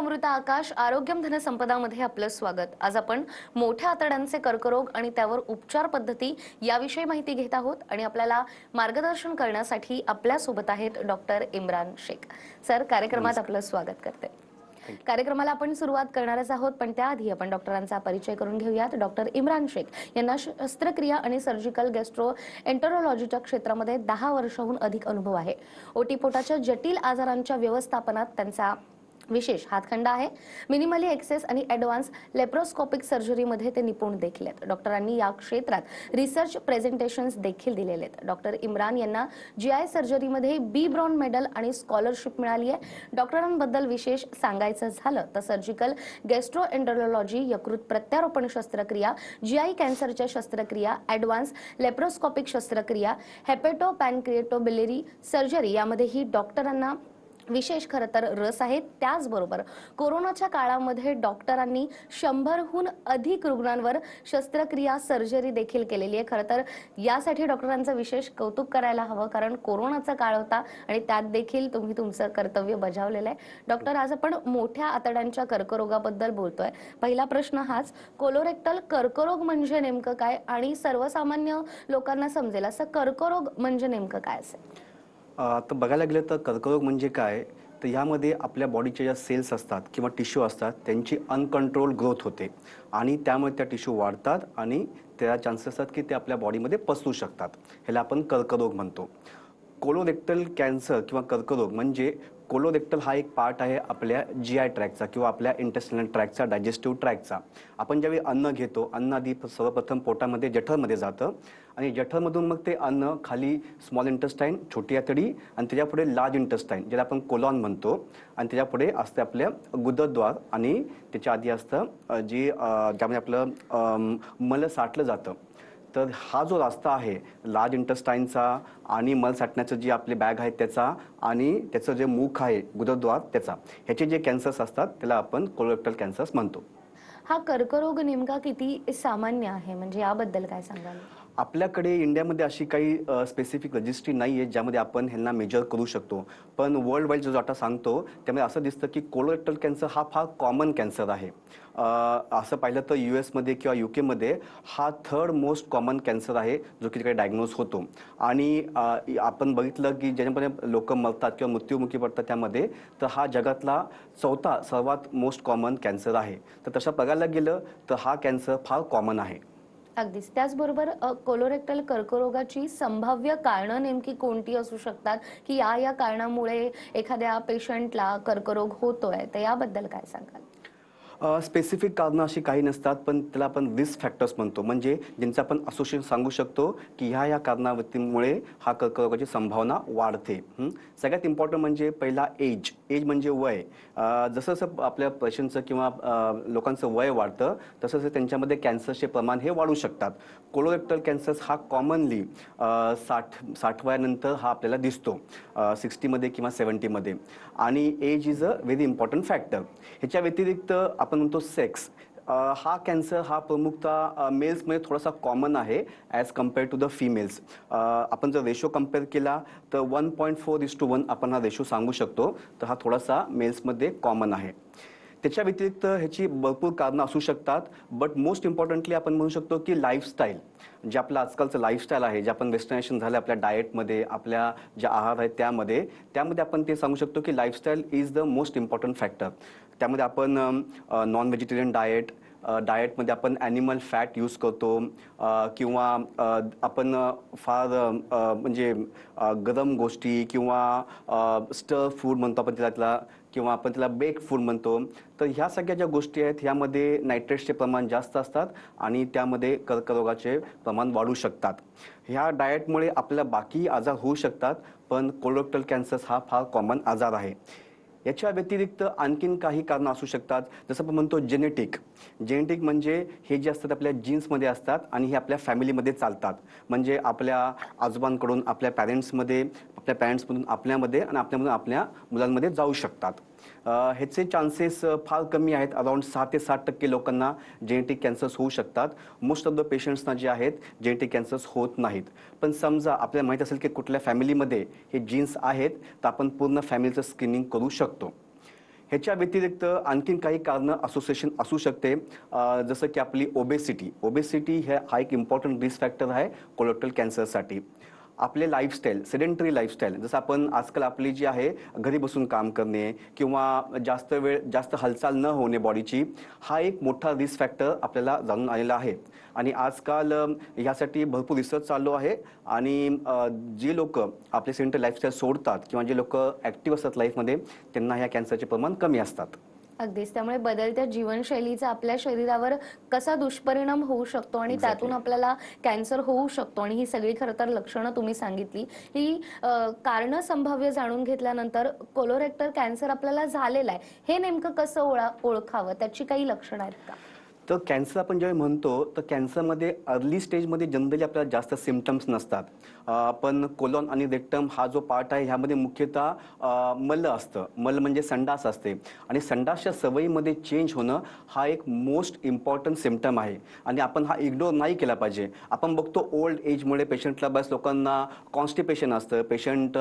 अमृता आकाश आरोग्यम धनसंपदामध्ये आपलं स्वागत। आज आपण मोठ्या आतड्यांचे कर्करोग आणि त्यावर उपचार पद्धती याविषयी माहिती घेत आहोत आणि आपल्याला मार्गदर्शन करण्यासाठी आपल्या सोबत आहेत डॉक्टर इम्रान शेख सर। कार्यक्रमात नमस्कार. आपलं स्वागत करते। Thank you. कार्यक्रमाला आपण सुरुवात करणारच आहोत, पण त्याआधी आपण डॉक्टरांचा परिचय करून घेऊयात। डॉक्टर इम्रान शेख यांना शस्त्रक्रिया आणि सर्जिकल गॅस्ट्रो एंटरोलॉजीच्या क्षेत्रामध्ये 10 वर्षांहून अधिक अनुभव आहे। ओटीपोटाच्या जटिल आजारांच्या व्यवस्थापनात त्यांचा विशेष हातखंडा आहे। मिनिमली एक्सेस आणि ॲडव्हान्स लेप्रोस्कोपिक सर्जरीमध्ये ते निपुण देखील आहेत। डॉक्टरांनी या क्षेत्रात रिसर्च प्रेझेंटेशन्स देखील दिलेले आहेत। डॉक्टर इम्रान यांना जीआय सर्जरीमध्ये बी ब्रॉन मेडल आणि स्कॉलरशिप मिळाली आहे। डॉक्टरांबद्दल विशेष सांगायचं झालं तर सर्जिकल गॅस्ट्रो एंटरोलॉजी, यकृत प्रत्यारोपण शस्त्रक्रिया, जीआय कॅन्सरच्या शस्त्रक्रिया, ॲडव्हान्स लेप्रोस्कोपिक शस्त्रक्रिया, हेपेटो पॅनक्रिएटोबिलिरी सर्जरी यामध्येही डॉक्टरांना विशेष खरं तर रस आहे। त्याचबरोबर कोरोनाच्या काळामध्ये डॉक्टरांनी 100हून अधिक रुग्णांवर शस्त्रक्रिया सर्जरी देखील केलेली आहे। खरं तर यासाठी डॉक्टरांचं विशेष कौतुक करायला हवं, कारण कोरोनाचा काळ होता आणि त्यात देखील तुम्ही तुमचं कर्तव्य बजावलेलं आहे। डॉक्टर, आज आपण मोठ्या आतड्यांच्या कर्करोगाबद्दल बोलतोय। पहिला प्रश्न हाच, कोलोरेक्टल कर्करोग म्हणजे नेमकं काय आणि सर्वसामान्य लोकांना समजेल असं कर्करोग म्हणजे नेमकं काय असेल? तर बघायला गेलं तर कर्करोग म्हणजे काय, तर यामध्ये आपल्या बॉडीच्या ज्या सेल्स असतात किंवा टिश्यू असतात त्यांची अनकंट्रोल ग्रोथ होते आणि त्यामुळे त्या टिश्यू वाढतात आणि त्या चान्सेस असतात की ते आपल्या बॉडीमध्ये पसरू शकतात। ह्याला आपण कर्करोग म्हणतो। कोलोरेक्टल कॅन्सर किंवा कर्करोग म्हणजे कोलोरेक्टल हा एक पार्ट आहे आपल्या जीआय ट्रॅकचा किंवा आपल्या इंटेस्टिनल ट्रॅकचा, डायजेस्टिव्ह ट्रॅकचा। आपण ज्यावेळी अन्न घेतो, अन्न आधी सर्वप्रथम पोटामध्ये जठरमध्ये जातं आणि जठरमधून मग ते अन्न खाली स्मॉल इंटेस्टाईन, छोटी आतडी आणि त्याच्यापुढे लार्ज इंटेस्टाईन ज्याला आपण कोलॉन म्हणतो आणि त्याच्यापुढे असते आपल्या गुदद्वार आणि त्याच्या आधी असतं ज्यामध्ये आपलं मल साठलं जातं। तर हा जो रस्ता आहे लार्ज इंटेस्टाईनचा आणि मल साठण्याचं जी आपली बॅग आहे त्याचा आणि त्याचं जे मुख आहे गुदद्वार त्याचा, ह्याचे जे कॅन्सर्स असतात त्याला आपण कोलोरेक्टल कॅन्सर्स म्हणतो। हा कर्करोग नेमका किती सामान्य आहे, म्हणजे याबद्दल काय सांगाल? आपल्याकडे इंडियामध्ये अशी काही स्पेसिफिक रजिस्ट्री नाही आहे ज्यामध्ये आपण ह्यांना मेजर करू शकतो, पण वर्ल्ड वाईड जो डाटा सांगतो त्यामध्ये असं दिसतं की कोलोरेक्टल कॅन्सर हा फार कॉमन कॅन्सर आहे। असं पाहिलं तर US मध्ये किंवा UK मध्ये हा 3rd मोस्ट कॉमन कॅन्सर आहे जो की तिकडे डायग्नोज होतो आणि आपण बघितलं की ज्याच्यामध्ये लोक मरतात किंवा मृत्युमुखी पडतात त्यामध्ये, तर हा जगातला 4था सर्वात मोस्ट कॉमन कॅन्सर आहे। तर तसं बघायला गेलं तर हा कॅन्सर फार कॉमन आहे। अगदीच। त्याचबरोबर कोलोरेक्टल कर्करोगाची संभाव्य कारणं नेमकी कोणती असू शकतात, की या कारणामुळे एखाद्या पेशंटला कर्करोग होतोय, तर याबद्दल काय सांगाल? स्पेसिफिक कारणं अशी काही नसतात, पण त्याला आपण रिस्क फॅक्टर्स म्हणतो, म्हणजे ज्यांचं आपण असोसिएशन सांगू शकतो की ह्या कारणामुळे हा कर्करोगाची संभावना वाढते। सगळ्यात इम्पॉर्टंट म्हणजे पहिला एज म्हणजे वय। जसं जसं आपल्या पेशंटचं किंवा लोकांचं वय वाढतं तसं तसं त्यांच्यामध्ये कॅन्सरचे प्रमाण हे वाढू शकतात। कोलोरेक्टल कॅन्सर्स हा कॉमनली 60 वयानंतर हा आपल्याला दिसतो, 60मध्ये किंवा 70मध्ये, आणि age is a very important factor. ह्याच्या व्यतिरिक्त आपण म्हणतो सेक्स, हा कॅन्सर हा प्रमुखतः मेल्समध्ये थोडासा कॉमन आहे as compare to the females. आपण जर रेशो कम्पेअर केला तर 1.4:1 आपण हा रेशो सांगू शकतो, तर हा थोडासा मेल्समध्ये कॉमन आहे। त्याच्या व्यतिरिक्त ह्याची भरपूर कारणं असू शकतात, बट मोस्ट इम्पॉर्टंटली आपण म्हणू शकतो की लाईफस्टाईल, जे आपलं आजकालचं लाईफस्टाईल आहे, जे आपण वेस्टर्नायझेशन झालं आपल्या डाएटमध्ये, आपल्या ज्या आहार आहेत त्यामध्ये आपण ते सांगू शकतो की lifestyle is the most important factor. त्यामध्ये आपण नॉन व्हेजिटेरियन डाएटमध्ये आपण ॲनिमल फॅट यूज करतो, किंवा आपण फार म्हणजे गरम गोष्टी किंवा स्टर फूड म्हणतो आपण त्याला, किंवा आपण त्याला बेक फूड म्हणतो। तर ह्या सगळ्या ज्या गोष्टी आहेत ह्यामध्ये नायट्रेट्सचे प्रमाण जास्त असतात आणि त्यामध्ये कर्करोगाचे प्रमाण वाढू शकतात। ह्या डाएटमुळे आपल्याला बाकी आजार होऊ शकतात, पण कोलोरेक्टल कॅन्सर हा फार कॉमन आजार आहे। याच्या व्यतिरिक्त आणखीन काही कारणं असू शकतात, जसं आपण म्हणतो जेनेटिक म्हणजे हे जे असतात आपल्या जीन्समध्ये असतात आणि हे आपल्या फॅमिलीमध्ये चालतात, म्हणजे आपल्या आजोबांकडून आपल्या पॅरेंट्समध्ये, आपल्या पॅरेंट्समधून आपल्यामध्ये आणि आपल्यामधून आपल्या मुलांमध्ये जाऊ शकतात। ह्याचे चान्सेस फार कमी आहेत, अराउंड 6 ते 7% लोकांना जेनेटिक कॅन्सर्स होऊ शकतात। मोस्ट ऑफ द पेशंट्सना जे आहेत जेनेटिक कॅन्सर्स होत नाहीत। पण समजा आपल्याला माहीत असेल की कुठल्या फॅमिलीमध्ये हे जीन्स आहेत, तर आपण पूर्ण फॅमिलीचं स्क्रीनिंग करू शकतो। ह्याच्या व्यतिरिक्त आणखीन काही कारणं असोसिएशन असू शकते. जसं की आपली ओबेसिटी हा एक इम्पॉर्टंट रिस्क फॅक्टर आहे कोलोरेक्टल कॅन्सरसाठी. आपले लाईफस्टाईल, सेडेंटरी लाईफस्टाईल, जसं आपण आजकाल आपली जी आहे घरी बसून काम करणे किंवा जास्त हालचाल न होणे बॉडीची, हा एक मोठा रिस्क फॅक्टर आपल्याला जाणून आलेला आहे. आणि आजकाल ह्यासाठी भरपूर रिसर्च चालू आहे. आणि जे लोक आपले सेडेंटरी लाईफस्टाईल सोडतात किंवा जे लोक ॲक्टिव्ह असतात लाईफमध्ये, त्यांना ह्या कॅन्सरचे प्रमाण कमी असतात. अगदीच. त्यामुळे बदलत्या जीवनशैलीचा आपल्या शरीरावर कसा दुष्परिणाम होऊ शकतो आणि त्यातून एक्झॅक्टली. आपल्याला कॅन्सर होऊ शकतो आणि ही सगळी खरं तर लक्षणं तुम्ही सांगितली. ही कारणं संभाव्य जाणून घेतल्यानंतर कोलोरेक्टल कॅन्सर आपल्याला झालेला आहे, हे नेमकं कसं ओळखावं? त्याची काही लक्षणं आहेत का? तर कॅन्सर आपण जेव्हा म्हणतो, तर कॅन्सरमध्ये अर्ली स्टेजमध्ये जनरली आपल्याला जास्त सिम्पटम्स नसतात. पण कोलॉन आणि रेक्टम हा जो पार्ट आहे, ह्यामध्ये मुख्यतः मल असतं. मल म्हणजे संडास असते आणि संडासच्या सवयीमध्ये चेंज होणं हा एक मोस्ट इम्पॉर्टंट सिम्पटम आहे आणि आपण हा इग्नोर नाही केला पाहिजे. आपण बघतो ओल्ड एजमुळे पेशंटला बऱ्याच लोकांना कॉन्स्टिपेशन असतं. पेशंट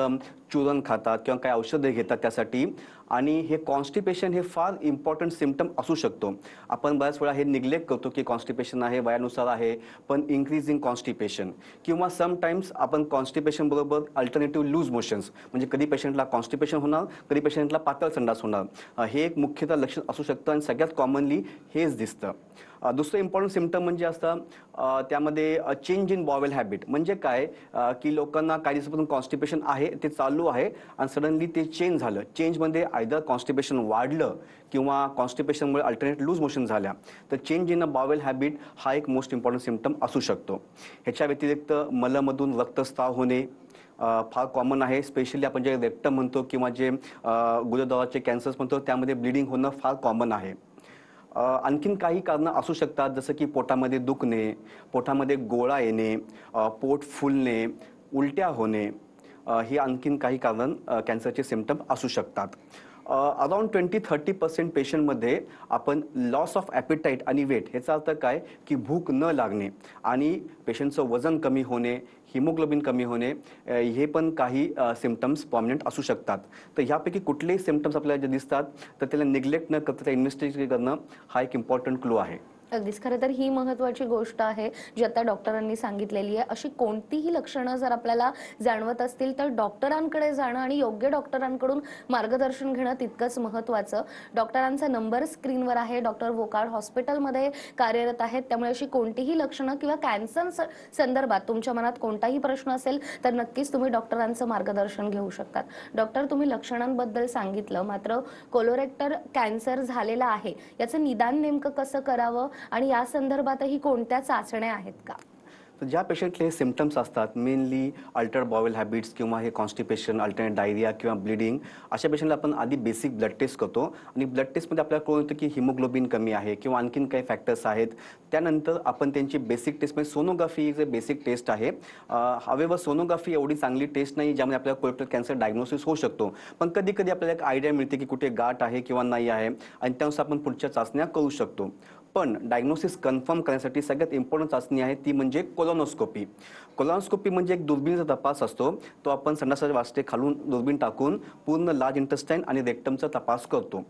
चूर्ण खातात किंवा काही औषधं घेतात त्यासाठी, आणि हे कॉन्स्टिपेशन हे फार इम्पॉर्टंट सिम्पटम असू शकतो. आपण बऱ्याच वेळा हे निग्लेक्ट करतो की कॉन्स्टिपेशन आहे, वयानुसार आहे, पण इन्क्रीजिंग कॉन्स्टिपेशन किंवा समटाईम्स आपण कॉन्स्टिपेशन बरोबर अल्टरनेटिव्ह लूज मोशन्स, म्हणजे कधी पेशंटला कॉन्स्टिपेशन होणार, कधी पेशंटला पातळ संडास होणार, हे एक मुख्यतः लक्षण असू शकतं आणि सगळ्यात कॉमनली हेच दिसतं. दुसरं इम्पॉर्टंट सिम्पटम म्हणजे असतं त्यामध्ये चेंज इन बॉवेल हॅबिट. म्हणजे काय, की लोकांना काही दिवसापासून कॉन्स्टिपेशन आहे, ते चालू आहे आणि सडनली ते चेंज झालं. चेंजमध्ये आयदर कॉन्स्टिपेशन वाढलं किंवा कॉन्स्टिपेशनमुळे अल्टरनेट लूज मोशन झाल्या. तर change in a bowel habit हा एक मोस्ट इम्पॉर्टंट सिम्पटम असू शकतो. ह्याच्या व्यतिरिक्त मलमधून रक्तस्राव होणे फार कॉमन आहे. स्पेशली आपण जे रेक्टम म्हणतो किंवा जे गुदद्वाराचे कॅन्सर्स म्हणतो, त्यामध्ये ब्लिडिंग होणं फार कॉमन आहे. आणखीन काही कारणं असू शकतात, जसं की पोटामध्ये दुखणे, पोटामध्ये गोळा येणे, पोट फुलणे, उलट्या होणे, ही आणखीन काही कारण कॅन्सरचे सिम्पटम असू शकतात. अराउंड 20-30% पेशंटमध्ये आपण लॉस ऑफ ॲपिटाईट आणि वेट, ह्याचा अर्थ काय, की भूक न लागणे आणि पेशंटचं वजन कमी होणे, हिमोग्लोबिन कमी होणे, हे पण काही सिम्पटम्स प्रॉमिनंट असू शकतात. तर ह्यापैकी कुठलेही सिम्पटम्स आपल्याला जे दिसतात, तर त्याला निग्लेक्ट न करता त्या इन्व्हेस्टिगेट करणं हा एक इम्पॉर्टंट क्लू आहे. अगदीच. खरं तर ही महत्त्वाची गोष्ट आहे, जी आता डॉक्टरांनी सांगितलेली आहे. अशी कोणतीही लक्षणं जर आपल्याला जाणवत असतील, तर डॉक्टरांकडे जाणं आणि योग्य डॉक्टरांकडून मार्गदर्शन घेणं तितकंच महत्त्वाचं. डॉक्टरांचा नंबर स्क्रीनवर आहे. डॉक्टर वोकार्ड हॉस्पिटलमध्ये कार्यरत आहेत. त्यामुळे अशी कोणतीही लक्षणं किंवा कॅन्सर संदर्भात तुमच्या मनात कोणताही प्रश्न असेल, तर नक्कीच तुम्ही डॉक्टरांचं मार्गदर्शन घेऊ शकतात. डॉक्टर, तुम्ही लक्षणांबद्दल सांगितलं, मात्र कोलोरेक्टल कॅन्सर झालेला आहे, याचं निदान नेमकं कसं करावं आणि या संदर्भातही कोणत्या चाचण्या आहेत का? तर ज्या पेशंटले हे सिम्पटम्स असतात, मेनली अल्टर्ड बॉवेल हॅबिट्स किंवा हे कॉन्स्टिपेशन, अल्टरनेट डायरिया किंवा ब्लिडिंग, अशा पेशंटला आपण आधी बेसिक ब्लड टेस्ट करतो आणि ब्लड टेस्टमध्ये आपल्याला कळून येतं की हिमोग्लोबिन कमी आहे किंवा आणखीन काही फॅक्टर्स आहेत. त्यानंतर आपण त्यांची बेसिक टेस्ट, म्हणजे sonography is a basic test आहे. हवेवर सोनोग्राफी एवढी चांगली टेस्ट नाही ज्यामध्ये आपल्याला कोलोरेक्टल कॅन्सर डायग्नोसिस होऊ शकतो, पण कधी कधी आपल्याला एक आयडिया मिळते की कुठे गाठ आहे किंवा नाही आहे आणि त्यानुसार आपण पुढच्या चाचण्या करू शकतो. पण डायग्नोसिस कन्फर्म करण्यासाठी सगळ्यात इम्पॉर्टंट चाचणी आहे ती म्हणजे कोलोनोस्कोपी. कोलोनोस्कोपी म्हणजे एक दुर्बिणीचा तपास असतो. तो आपण संडासाच्या वास्ते खालून दुर्बीण टाकून पूर्ण लार्ज इंटेस्टाईन आणि रेक्टमचा तपास करतो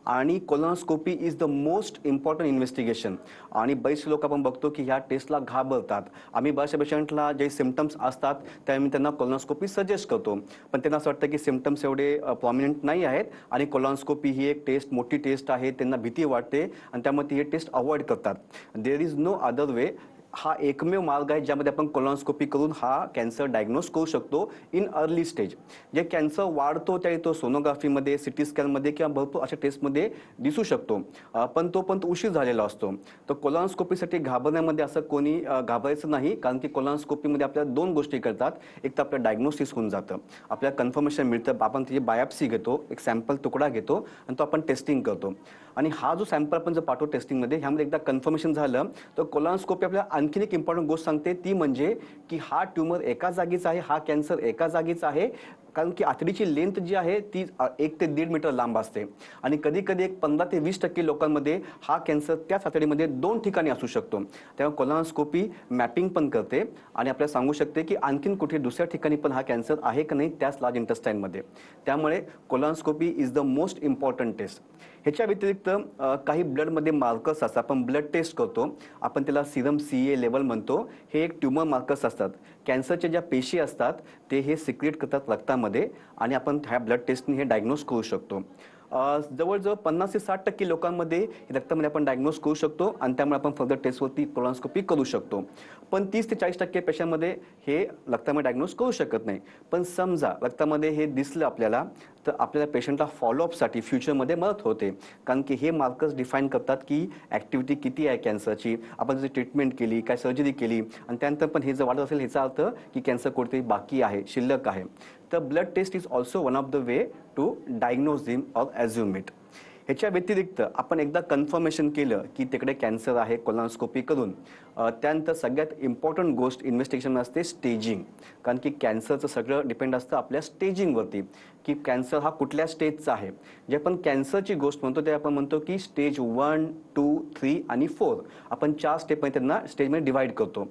आणि colonoscopy is the most important investigation. आणि बरेचसे लोक आपण बघतो की ह्या टेस्टला घाबरतात. आम्ही बऱ्याचशा पेशंटला जे सिम्पटम्स असतात त्यामुळे त्यांना कोलोनोस्कोपी सजेस्ट करतो, पण त्यांना असं वाटतं की सिम्पटम्स एवढे प्रॉमिनंट नाही आहेत आणि कोलोनोस्कोपी ही एक टेस्ट, मोठी टेस्ट आहे, त्यांना भीती वाटते आणि त्यामुळे ती हे टेस्ट अवॉइड करतात. There is no other way. हा एकमेव मार्ग आहे ज्यामध्ये आपण कोलोनोस्कोपी करून हा कॅन्सर डायग्नोज करू शकतो इन अर्ली स्टेज. जे कॅन्सर वाढतो त्या तो सोनोग्राफीमध्ये, सिटी स्कॅनमध्ये किंवा भरपूर अशा टेस्टमध्ये दिसू शकतो, पण तोपर्यंत उशीर झालेला असतो. तर कोलोनोस्कोपीसाठी घाबरण्यामध्ये असं कोणी घाबरायचं नाही, कारण की कोलोनोस्कोपीमध्ये आपल्याला दोन गोष्टी करतात. एक तर आपलं डायग्नोसिस होऊन जातं, आपल्याला कन्फर्मेशन मिळतं, आपण त्याची बायोप्सी घेतो, एक सॅम्पल तुकडा घेतो आणि तो आपण टेस्टिंग करतो. आणि हा जो सॅम्पल आपण जर पाठवतो टेस्टिंगमध्ये, ह्यामध्ये एकदा कन्फर्मेशन झालं तर कोलोनोस्कोपी आपल्याला आणखीन एक इम्पॉर्टंट गोष्ट सांगते, ती म्हणजे की हा ट्यूमर एका जागीच आहे, हा कॅन्सर एका जागीच आहे, कारण की आतडीची लेंथ जी आहे ती 1 ते 1.5 मीटर लांब असते आणि कधी कधी एक 15 ते 20% लोकांमध्ये हा कॅन्सर त्याच आतडीमध्ये 2 ठिकाणी असू शकतो. तेव्हा कोलोनोस्कोपी मॅपिंग पण करते आणि आपल्याला सांगू शकते की आणखीन कुठे दुसऱ्या ठिकाणी पण हा कॅन्सर आहे की नाही त्याच लार्ज इंटेस्टाईनमध्ये. त्यामुळे colonoscopy is the most important test. ह्याच्या व्यतिरिक्त काही ब्लडमध्ये मार्कर्स असतात. आपण ब्लड टेस्ट करतो, आपण त्याला सिरम CA लेवल म्हणतो. हे एक ट्युमर मार्कर्स असतात. कॅन्सरच्या ज्या पेशी असतात ते हे सिक्रेट करतात रक्तामध्ये आणि आपण ह्या ब्लड टेस्टने हे डायग्नोज करू शकतो. जवळजवळ 50 ते 60% लोकांमध्ये हे रक्तामध्ये आपण डायग्नोज करू शकतो आणि त्यामुळे आपण फर्दर टेस्टवरती कोलोनोस्कोपी करू शकतो. पण 30 ते 40% पेशंटमध्ये हे रक्तामध्ये डायग्नोज करू शकत नाही. पण समजा रक्तामध्ये हे दिसलं आपल्याला तर आपल्याला पेशंटला फॉलोअपसाठी फ्युचरमध्ये मदत होते. कारण की हे मार्कर्स डिफाईन करतात की ॲक्टिव्हिटी किती आहे कॅन्सरची, आपण जर ट्रीटमेंट केली, काय सर्जरी केली आणि त्यानंतर पण हे जर वाढत असेल ह्याचा अर्थ की कॅन्सर कुठेतरी बाकी आहे, शिल्लक आहे. तर blood test is also one of the way to diagnose him or assume it. ह्याच्या व्यतिरिक्त आपण एकदा कन्फर्मेशन केलं की तिकडे कॅन्सर आहे कोलोनोस्कोपी करून त्यानंतर सगळ्यात इम्पॉर्टंट गोष्ट इन्व्हेस्टिगेशन असते स्टेजिंग. कारण की कॅन्सरचं सगळं डिपेंड असतं आपल्या स्टेजिंगवरती की कॅन्सर हा कुठल्या स्टेजचा आहे. जे आपण कॅन्सरची गोष्ट म्हणतो ते आपण म्हणतो की स्टेज 1, 2, 3 आणि 4 आपण 4 स्टेपमध्ये त्यांना स्टेजमध्ये डिवाइड करतो.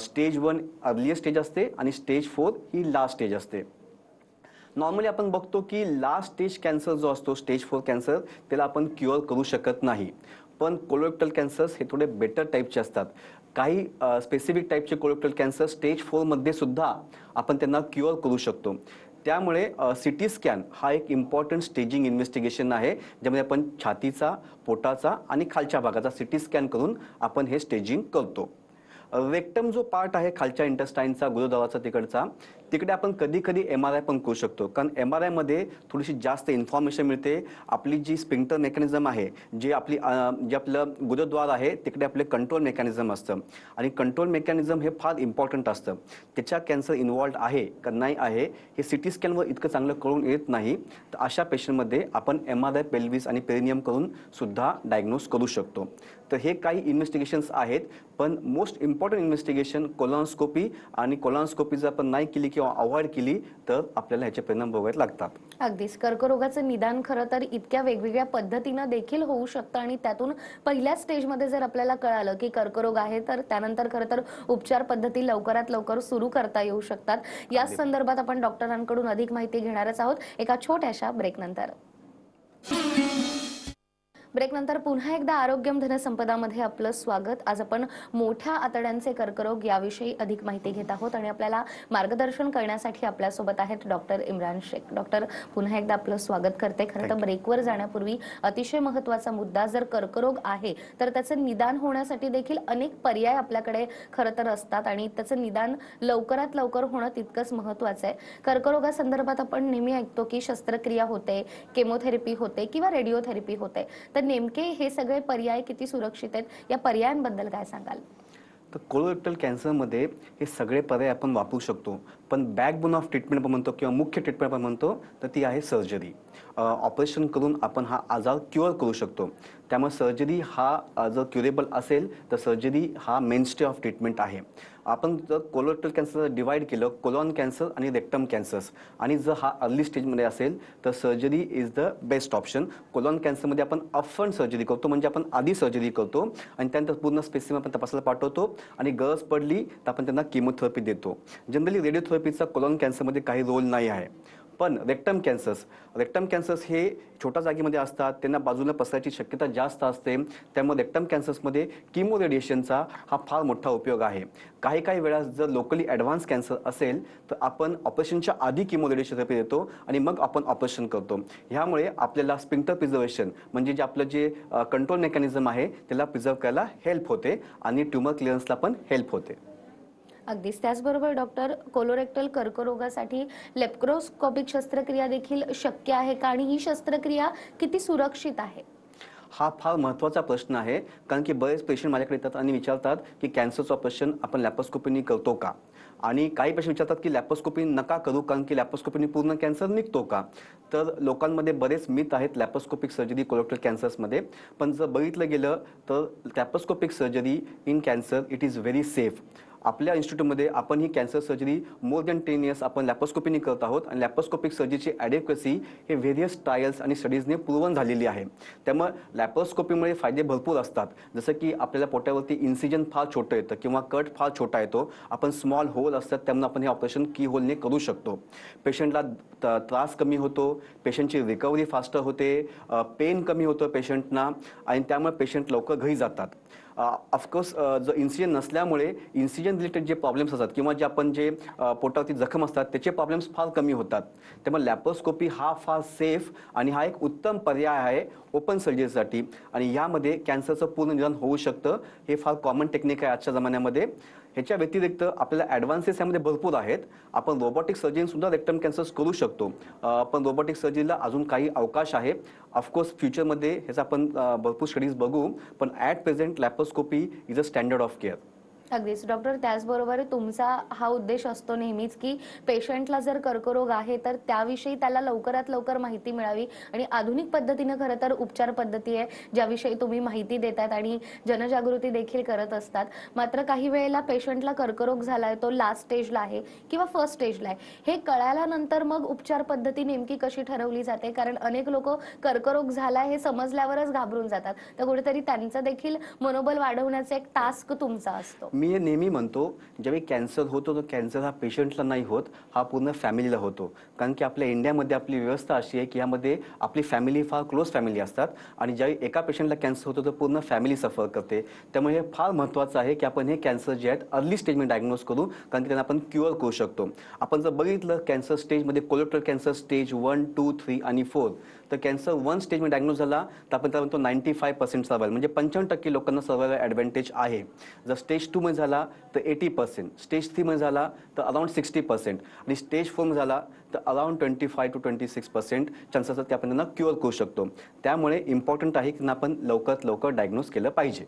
स्टेज 1 अर्लिएस्ट स्टेज असते आणि स्टेज 4 ही लास्ट स्टेज असते. नॉर्मली आपण बघतो की लास्ट स्टेज कॅन्सर जो असतो स्टेज 4 कॅन्सर त्याला आपण क्युअर करू शकत नाही. पण कोलोरेक्टल कॅन्सर्स हे थोडे बेटर टाईपचे असतात. काही स्पेसिफिक टाईपचे कोलोरेक्टल कॅन्सर स्टेज 4 मध्ये सुद्धा आपण त्यांना क्युअर करू शकतो. त्यामुळे CT स्कॅन हा एक इम्पॉर्टंट स्टेजिंग इन्व्हेस्टिगेशन आहे ज्यामध्ये आपण छातीचा, पोटाचा आणि खालच्या भागाचा CT स्कॅन करून आपण हे स्टेजिंग करतो. रेक्टम जो पार्ट आहे खालच्या इंटेस्टाईनचा गुरुद्वाराचा तिकडचा तिकडे आपण कधी कधी MRI पण करू शकतो. कारण MRI मध्ये थोडीशी जास्त इन्फॉर्मेशन मिळते. आपली जी स्पिंक्टर मेकॅनिझम आहे जे आपलं गुरुद्वार आहे तिकडे आपले कंट्रोल मेकॅनिझम असतं आणि कंट्रोल मेकॅनिझम हे फार इम्पॉर्टंट असतं. त्याच्या कॅन्सर इन्व्हॉल्ड आहे का नाही आहे हे CT स्कॅनवर इतकं चांगलं कळून येत नाही. तर अशा पेशंटमध्ये आपण MRI पेल्विस आणि पेरिनियम करून सुद्धा डायग्नोज करू शकतो. तर हे काही इन्व्हेस्टिगेशन्स आहेत. पण मोस्ट इम्पॉर्टंट इन्व्हेस्टिगेशन कोलोनोस्कोपी आणि कोलोनोस्कोपी जर आपण नाही केली किंवा अवॉइड केली तर आपल्याला ह्याचे परिणाम भोगावे लागतात. अगदीच कर्करोगाचं निदान खरं तर इतक्या वेगवेगळ्या पद्धतीनं देखील होऊ शकतं आणि त्यातून पहिल्या स्टेजमध्ये जर आपल्याला कळालं की कर्करोग आहे तर त्यानंतर खरं तर उपचार पद्धती लवकरात लवकर सुरू करता येऊ शकतात. या संदर्भात आपण डॉक्टरांकडून अधिक माहिती घेणारच आहोत एका छोट्याशा ब्रेकनंतर. ब्रेकनंतर पुन्हा एकदा आरोग्यम धनसंपदामध्ये आपलं स्वागत. आज आपण मोठ्या आतड्यांचे कर्करोग याविषयी अधिक माहिती घेत आहोत आणि आपल्याला मार्गदर्शन करण्यासाठी आपल्यासोबत आहेत डॉक्टर इम्रान शेख. डॉक्टर पुन्हा एकदा आपलं स्वागत करते. खरं तर ब्रेकवर जाण्यापूर्वी अतिशय महत्त्वाचा मुद्दा, जर कर्करोग आहे तर त्याचं निदान होण्यासाठी देखील अनेक पर्याय आपल्याकडे खरं तर असतात आणि त्याचं निदान लवकरात लवकर होणं तितकंच महत्त्वाचं आहे. कर्करोगासंदर्भात आपण नेहमी ऐकतो की शस्त्रक्रिया होते, केमोथेरपी होते किंवा रेडिओथेरपी होते. तर नेमके हे सगळे पर्याय किती सुरक्षित आहेत, या पर्यायांबद्दल काय सांगाल? तर कोलोरेक्टल कॅन्सरमध्ये हे सगळे पर्याय आपण वापरू शकतो. पण बॅकबोन ऑफ ट्रीटमेंट आपण म्हणतो किंवा मुख्य ट्रीटमेंट आपण म्हणतो तर ती आहे सर्जरी. ऑपरेशन करून आपण हा आजार क्युअर करू शकतो. त्यामुळे सर्जरी हा जर क्युरेबल असेल तर सर्जरी हा मेनस्टे ऑफ ट्रीटमेंट आहे. आपण जर कोलोरेक्टल कॅन्सर डिवाइड केलं कोलॉन कॅन्सर आणि रेक्टम कॅन्सर्स आणि जर हा अर्ली स्टेजमध्ये असेल तर surgery is the best option. Colon कॅन्सरमध्ये आपण अपफ्रंट सर्जरी करतो म्हणजे आपण आधी सर्जरी करतो आणि त्यानंतर पूर्ण स्पेसिमेन आपण तपासायला पाठवतो आणि गरज पडली तर आपण त्यांना केमोथेरपी देतो. जनरली रेडिओथेरपीचा कोलॉन कॅन्सरमध्ये काही रोल नाही आहे. पण रेक्टम कॅन्सर्स हे छोट्या जागेमध्ये असतात, त्यांना बाजूला पसरायची शक्यता जास्त असते. त्यामुळे रेक्टम कॅन्सर्समध्ये किमो रेडिएशनचा हा फार मोठा उपयोग आहे. काही वेळा जर लोकली ॲडव्हान्स कॅन्सर असेल तर आपण ऑपरेशनच्या आधी किमो रेडिएशन थेरपी देतो आणि मग आपण ऑपरेशन करतो. ह्यामुळे आपल्याला स्पिंक्टर प्रिझर्वेशन म्हणजे जे आपलं जे कंट्रोल मेकॅनिझम आहे त्याला प्रिझर्व करायला हेल्प होते आणि ट्युमर क्लिअरन्सला पण हेल्प होते. अगदीच. त्याचबरोबर डॉक्टर, कोलोरेक्टल कर्करोगासाठी लेप्रोस्कोपिक शस्त्रक्रिया देखील शक्य आहे का आणि ही शस्त्रक्रिया किती सुरक्षित आहे? हा फार महत्त्वाचा प्रश्न आहे. कारण की बरेच पेशंट माझ्याकडे येतात आणि विचारतात की कॅन्सरचं ऑपरेशन आपण लॅप्रोस्कोपीने करतो का, आणि काही पेशंट विचारतात की लॅप्रोस्कोपी नका करू कारण की लॅप्रोस्कोपीने पूर्ण कॅन्सर निघतो का. तर लोकांमध्ये बरेच मिथ आहेत लॅप्रोस्कोपिक सर्जरी कोलोरेक्टल कॅन्सर्समध्ये. पण जर बघितलं गेलं तर laparoscopic surgery in cancer it is very safe. आपल्या इन्स्टिट्यूटमध्ये आपण ही cancer surgery more than 10 years आपण लॅप्रोस्कोपीने करत आहोत आणि लॅप्रोस्कोपिक सर्जरीची ॲडेक्वसी हे व्हेरियस ट्रायल्स आणि स्टडीजने प्रूव्हन झालेली आहे. त्यामुळे लॅप्रोस्कोपीमुळे फायदे भरपूर असतात. जसं की आपल्याला पोटावरती इन्सिजन फार छोटं येतं किंवा कट फार छोटा येतो. आपण स्मॉल होल असतात त्यामुळे आपण हे ऑपरेशन की होलने करू शकतो. पेशंटला त्रास कमी होतो, पेशंटची रिकव्हरी फास्टर होते, पेन कमी होतं पेशंटना आणि त्यामुळे पेशंट लवकर घरी जातात. ऑफकोर्स जर इन्सिजन नसल्यामुळे इन्सिजन रिलेटेड जे प्रॉब्लेम्स असतात किंवा जे आपण जे पोटावरती जखम असतात त्याचे प्रॉब्लेम्स फार कमी होतात. त्यामुळे लॅप्रोस्कोपी हा फार सेफ आणि हा एक उत्तम पर्याय आहे ओपन सर्जरीसाठी आणि यामध्ये कॅन्सरचं पूर्ण निदान होऊ शकतं. हे फार कॉमन टेक्निक आहे आजच्या जमान्यामध्ये. ह्याच्या व्यतिरिक्त आपल्याला ॲडव्हान्सेस यामध्ये भरपूर आहेत. आपण रोबोटिक सर्जरीसुद्धा रेक्टम कॅन्सर्स करू शकतो. पण रोबोटिक सर्जरीला अजून काही अवकाश आहे. ऑफकोर्स फ्युचरमध्ये ह्याचा आपण भरपूर स्टडीज बघू, पण at present laparoscopy is a standard of care. अगदीच डॉक्टर. त्याचबरोबर तुमचा हा उद्देश असतो नेहमीच की पेशंटला जर कर्करोग आहे तर त्याविषयी त्याला लवकरात लवकर माहिती मिळावी आणि आधुनिक पद्धतीने खरं तर उपचार पद्धती आहे ज्याविषयी तुम्ही माहिती देतात आणि जनजागृती देखील करत असतात. मात्र काही वेळेला पेशंटला कर्करोग झालाय, तो लास्ट स्टेजला आहे किंवा फर्स्ट स्टेजला आहे, हे कळाल्यानंतर मग उपचार पद्धती नेमकी कशी ठरवली जाते? कारण अनेक लोक कर्करोग झालाय हे समजल्यावरच घाबरून जातात. तर कुठेतरी त्यांचं देखील मनोबल वाढवण्याचा एक टास्क तुमचा असतो. मी हे नेहमी म्हणतो, ज्यावेळी कॅन्सर होतो तो कॅन्सर हा पेशंटला नाही होत, हा पूर्ण फॅमिलीला होतो. कारण की आपल्या इंडियामध्ये आपली व्यवस्था अशी आहे की यामध्ये आपली फॅमिली फार क्लोज फॅमिली असतात आणि ज्यावेळी एका पेशंटला कॅन्सर होतो तर पूर्ण फॅमिली सफर करते. त्यामुळे हे फार महत्त्वाचं आहे की आपण हे कॅन्सर जे आहेत अर्ली स्टेजमध्ये डायग्नोज करू, कारण की त्यांना आपण क्युअर करू शकतो. आपण जर बघितलं कॅन्सर स्टेजमध्ये कोलोरेक्टल कॅन्सर स्टेज 1, 2, 3 आणि 4, तर कॅन्सर 1 स्टेजमध्ये डायग्नोज झाला तर आपण त्याला म्हणतो 95% सर्वायवल, म्हणजे 55% लोकांना सर्वायवल ॲडव्हान्टेज आहे. जर स्टेज 2 मध्ये झाला तर 80%, स्टेज 3 मध्ये झाला तर अराउंड 60% आणि स्टेज 4 मध्ये झाला तर अराउंड 25 to 26% चान्सेस असतात की आपण त्यांना क्युअर करू शकतो. त्यामुळे इम्पॉर्टंट आहे की त्यांना आपण लवकरात लवकर डायग्नोज केलं पाहिजे.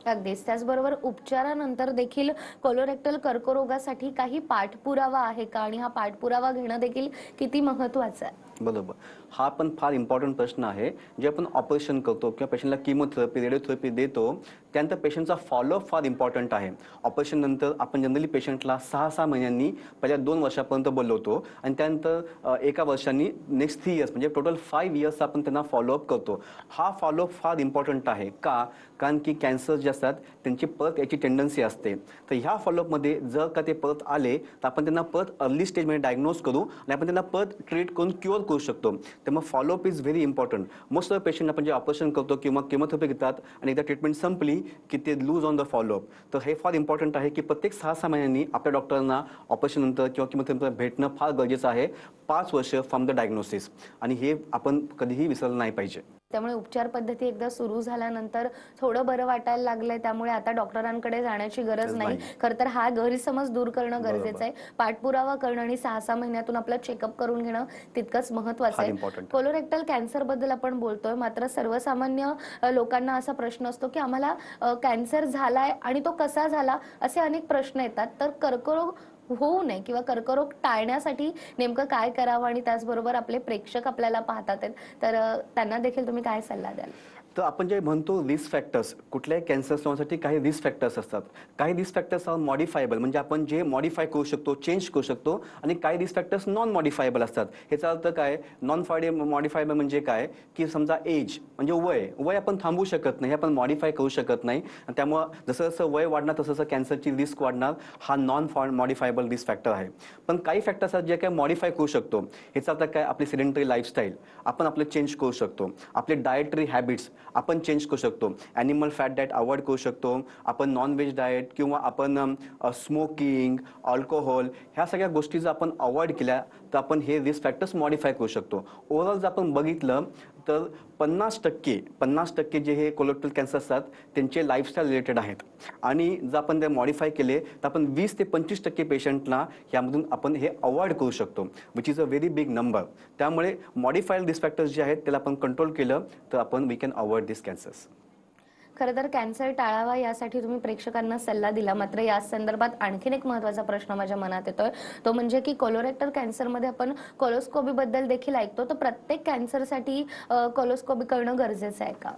अगदीच. त्याचबरोबर उपचारानंतर देखील कोलोरेक्टल कर्करोगासाठी काही पाठपुरावा आहे का आणि हा पाठपुरावा घेणं देखील किती महत्त्वाचं आहे? बरोबर. हा पण फार इम्पॉर्टंट प्रश्न आहे. जे आपण ऑपरेशन करतो किंवा पेशंटला किमोथेरपी, रेडिओथेरपी देतो, त्यानंतर पेशंटचा फॉलोअप फार इम्पॉर्टंट आहे. ऑपरेशन नंतर आपण जनरली पेशंटला 6-6 महिन्यांनी पहिल्या 2 वर्षापर्यंत बोलवतो आणि त्यानंतर 1 वर्षांनी नेक्स्ट 3 इयर्स म्हणजे टोटल 5 इयर्स आपण त्यांना फॉलोअप करतो. हा फॉलोअप फार इम्पॉर्टंट आहे. का? कारण की कॅन्सर जे असतात त्यांची परत याची टेंडन्सी असते. तर ह्या फॉलोअपमध्ये जर का ते परत आले तर आपण त्यांना परत अर्ली स्टेजमध्ये डायग्नोज करू आणि आपण त्यांना परत ट्रीट करून क्युअर करू शकतो. त्यामुळे follow up is very important. Most of patient आपण जे ऑपरेशन करतो किंवा केमोथेरपी घेतात आणि एकदा ट्रीटमेंट संपली की ते लूज ऑन द फॉलोअप. तर हे फार इम्पॉर्टंट आहे की प्रत्येक 6-6 महिन्यांनी आपल्या डॉक्टरांना ऑपरेशन नंतर किंवा केमोथेरपी भेटणं फार गरजेचं आहे. 5 वर्ष फ्रॉम द डायग्नोसिस, आणि हे आपण कधीही विसरलं नाही पाहिजे. त्यामुळे उपचार पद्धती एकदा सुरू झाल्यानंतर थोडं बरं वाटायला लागलंय, त्यामुळे आता डॉक्टरांकडे जाण्याची गरज नाही. खरं तर हा गैरसमज दूर करणं गरजेचं आहे. पाठपुरावा करणं आणि 6-6 महिन्यातून आपलं चेकअप करून घेणं तितकंच महत्त्वाचं आहे. कोलोरेक्टल कॅन्सर बद्दल आपण बोलतोय, मात्र सर्वसामान्य लोकांना असा प्रश्न असतो की आम्हाला कॅन्सर झालाय आणि तो कसा झाला, असे अनेक प्रश्न येतात. तर कर्करोग होऊ नये किंवा कर्करोग टाळण्यासाठी नेमकं काय करावं आणि त्याचबरोबर आपले प्रेक्षक आपल्याला पाहतात आहेत, तर त्यांना देखील तुम्ही काय सल्ला द्याल? तर आपण जे म्हणतो रिस्क फॅक्टर्स, कुठल्याही कॅन्सर होण्यासाठी काही रिस्क फॅक्टर्स असतात. काही रिस्क फॅक्टर्स आर मॉडिफायबल, म्हणजे आपण जे मॉडिफाय करू शकतो, चेंज करू शकतो, आणि काही रिस्क फॅक्टर्स नॉन मॉडिफायबल असतात. ह्याचा अर्थ काय? नॉन मॉडिफायबल म्हणजे काय की समजा एज म्हणजे वय आपण थांबवू शकत नाही, आपण मॉडिफाय करू शकत नाही. त्यामुळं जसं जसं वय वाढणार तसं कॅन्सरची रिस्क वाढणार. हा नॉन मॉडिफायबल रिस्क फॅक्टर आहे. पण काही फॅक्टर्स आहेत जे काय मॉडिफाय करू शकतो. ह्याचा अर्थ काय? आपली सेडेंटरी लाईफस्टाईल आपण आपलं चेंज करू शकतो. आपले डायटरी हॅबिट्स आपण चेंज करू शकतो. ॲनिमल फॅट डाएट अवॉइड करू शकतो. आपण नॉन व्हेज डाएट किंवा आपण स्मोकिंग, अल्कोहोल ह्या सगळ्या गोष्टी जर आपण अवॉइड केल्या तर आपण हे रिस्क फॅक्टर्स मॉडिफाय करू शकतो. ओव्हरऑल जर आपण बघितलं तर 50% जे हे कोलोरेक्टल कॅन्सर असतात त्यांचे लाईफस्टाईल रिलेटेड आहेत, आणि जर आपण ते मॉडिफाय केले तर आपण 20 ते 25% पेशंटला यामधून आपण हे अवॉइड करू शकतो, which is a very big number. त्यामुळे मॉडिफाईड रिस्क फॅक्टर्स जे आहेत त्याला आपण कंट्रोल केलं तर आपण we can avoid this cancers. खरं तर कॅन्सर टाळावा यासाठी तुम्ही प्रेक्षकांना सल्ला दिला. मात्र या संदर्भात आणखीन एक महत्त्वाचा प्रश्न माझ्या मनात येतोय, तो म्हणजे की कोलोरेक्टल कॅन्सरमध्ये आपण कोलोस्कोपी बद्दल देखील ऐकतो, तर प्रत्येक कॅन्सरसाठी कोलोस्कोपी करणं गरजेचं आहे का?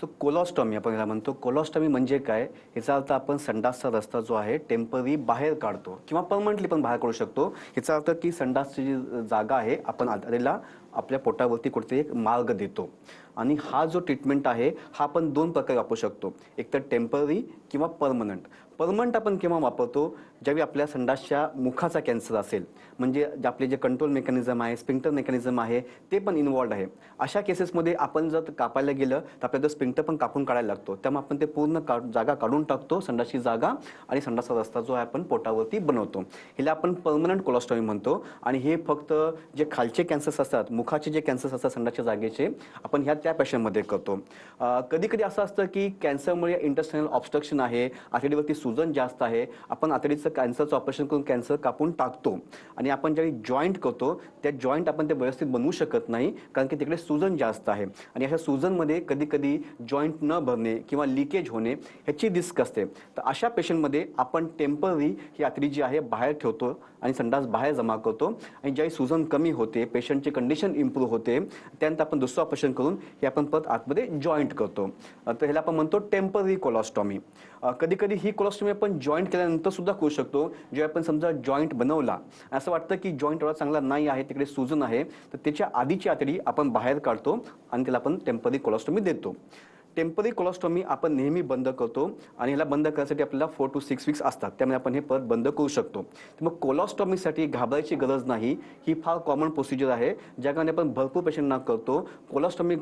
सो कोलॉस्टॉमी आपण याला म्हणतो. कोलॉस्टॉमी म्हणजे काय, याचा अर्थ आपण संडासचा रस्ता जो आहे टेम्पररी बाहेर काढतो किंवा परमनंटली पण बाहेर काढू शकतो. याचा अर्थ की संडासची जी जागा आहे आपण आतड्याला आपल्या पोटावरती कुठेतरी एक मार्ग देतो. आणि हा जो ट्रीटमेंट आहे हा आपण दोन प्रकारे वापरू शकतो, एक तर टेम्पररी किंवा परमनंट. परमनंट आपण केव्हा वापरतो, ज्यावेळी आपल्या संडासच्या मुखाचा कॅन्सर असेल, म्हणजे आपले जे कंट्रोल मेकॅनिझम आहे, स्पिंक्टर मेकॅनिझम आहे ते पण इन्वॉल्ड आहे. अशा केसेसमध्ये आपण जर कापायला गेलं तर आपल्याला स्पिंक्टर पण कापून काढायला लागतो. त्यामुळे आपण ते पूर्ण जागा काढून टाकतो, संडासची जागा, आणि संडासचा रस्ता जो आहे आपण पोटावरती बनवतो. ह्याला आपण परमनंट कोलॉस्टॉमी म्हणतो. आणि हे फक्त जे खालचे कॅन्सर्स असतात, मुखाचे जे कॅन्सर्स असतात संडासच्या जागेचे, आपण ह्या त्या पेशंटमध्ये करतो. कधी कधी असं असतं की कॅन्सरमुळे इंटेस्टाइनल ऑब्स्ट्रक्शन आहे, आतडीवरती सुजन जास्त आहे, आपण आतडीचं कॅन्सरचं ऑपरेशन करून कॅन्सर कापून टाकतो. आणि आपण ज्यावेळी जॉईंट करतो त्या जॉईंट आपण ते व्यवस्थित बनवू शकत नाही, कारण की तिकडे सुजन जास्त आहे. आणि अशा सुजनमध्ये कधी कधी जॉईंट न भरणे किंवा लिकेज होणे ह्याची रिस्क असते. तर अशा पेशंटमध्ये आपण टेम्पररी ही आतडी जी आहे बाहेर ठेवतो आणि संडास बाहेर जमा करतो. आणि ज्यावेळी सुजन कमी होते, पेशंटची कंडिशन इम्प्रूव्ह होते, त्यानंतर आपण दुसरं ऑपरेशन करून हे आपण परत आतमध्ये जॉईंट करतो. तर ह्याला आपण म्हणतो टेम्पररी कोलॉस्टॉमी. कधी कधी ही कोलॉस्टॉमी आपण जॉईंट केल्यानंतर सुद्धा करू शकतो. जेव्हा आपण समजा जॉईंट बनवला, असं वाटतं की जॉईंट एवढा चांगला नाही आहे, तिकडे सुजन आहे, तर त्याच्या आधीची आतडी आपण बाहेर काढतो आणि त्याला आपण टेम्पररी कोलॉस्टॉमी देतो. टेम्पररी कोलॉस्टॉमी आपण नेहमी बंद करतो आणि ह्याला बंद करण्यासाठी आपल्याला 4 to 6 वीक्स असतात, त्यामुळे आपण हे परत बंद करू शकतो. तर मग कोलॉस्टॉमीसाठी घाबरायची गरज नाही. ही फार कॉमन प्रोसिजर आहे, ज्याकडे आपण भरपूर पेशंटना करतो. कोलॉस्टॉमी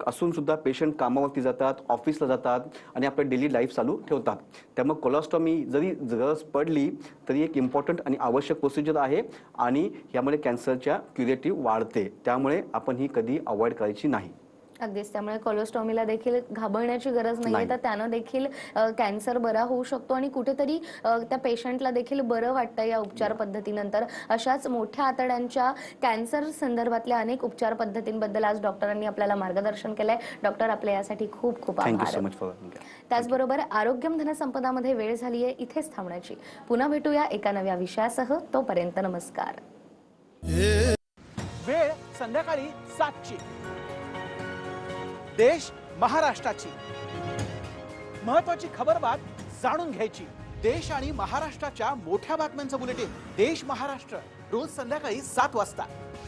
असून सुद्धा पेशंट कामावरती जातात, ऑफिसला जातात आणि आपलं डेली लाईफ चालू ठेवतात. त्यामुळे कोलॉस्टॉमी जरी गरज पडली तरी एक इम्पॉर्टंट आणि आवश्यक प्रोसिजर आहे आणि यामुळे कॅन्सरच्या क्युरेटिव्ह वाढते. त्यामुळे आपण ही कधी अवॉइड करायची नाही. अगदीच. त्यामुळे कोलोस्टॉमीला देखील घाबरण्याची गरज नाहीये, तर त्यानं देखील कॅन्सर बरा होऊ शकतो आणि कुठेतरी त्या पेशंटला देखील बरं वाटतं या उपचार पद्धतीनंतर. अशाच मोठ्या आतड्यांच्या कॅन्सर संदर्भातल्या अनेक उपचार पद्धतींबद्दल आज डॉक्टरांनी आपल्याला मार्गदर्शन केलंय. डॉक्टर, आपल्या यासाठी खूप खूप थँक्यू आभार. So much for. त्याचबरोबर आरोग्यम धनसंपदामध्ये वेळ झाली आहे इथेच थांबण्याची. पुन्हा भेटूया एका नव्या विषयासह. तोपर्यंत नमस्कार. वेळ संध्याकाळी 7ची. देश महाराष्ट्राची महत्वाची खबरबात जाणून घ्यायची. देश आणि महाराष्ट्राच्या मोठ्या बातम्यांचं बुलेटिन देश महाराष्ट्र रोज संध्याकाळी 7 वाजता.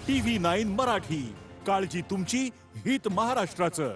TV9 मराठी, काळजी तुमची, हित महाराष्ट्राचं.